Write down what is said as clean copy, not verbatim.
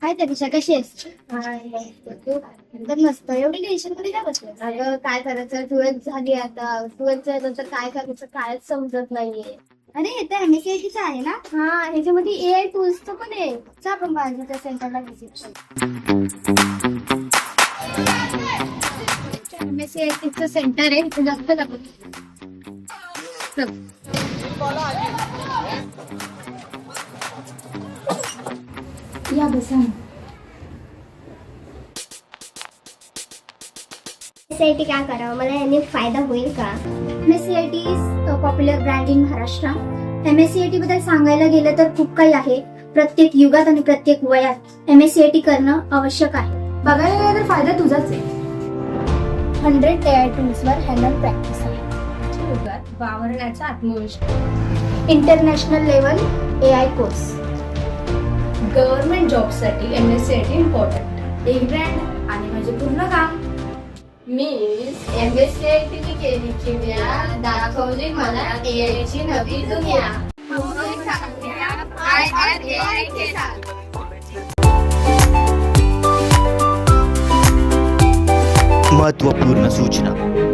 काय त्यापेक्षा कशी आहेस? एकदम मस्त. एवढी टेन्शन मध्ये काय बसलं? अगं काय करायचं, ट्वेल्थ झाली आता. ट्वेल्थ नंतर काय करायचं कायच समजत नाहीये. अरे हे तर MSCIT आहे ना? हा, ह्याच्यामध्ये AI टूल्सचं पण आहे. चल आपण बाजूच्या सेंटरला व्हिजिट करू. MSCIT सेंटर आहे, इथे जास्त लागू. या बसा. MSCIT काय करावं, मला याने फायदा होईल का? MSCIT is popular brand in Maharashtra. MSCIT बद्दल सांगायला गेलं तर खूप काही आहे. प्रत्येक युगात आणि प्रत्येक वयात MSCIT करणं आवश्यक आहे. बघायला गेलं तर फायदा तुझाच आहे. 100 AI टूल्सवर हँडल प्रॅक्टिस आहे. युगात वावरण्याचा आत्मविश्वास. International level AI course. Government जॉबसाठी MSCIT इम्पॉर्टंट. एक ब्रँड आणि माझे पूर्ण काम. मी MSCIT केली किमया, दाखवली मला AI ची नवी दुनिया. महत्त्वपूर्ण सूचना.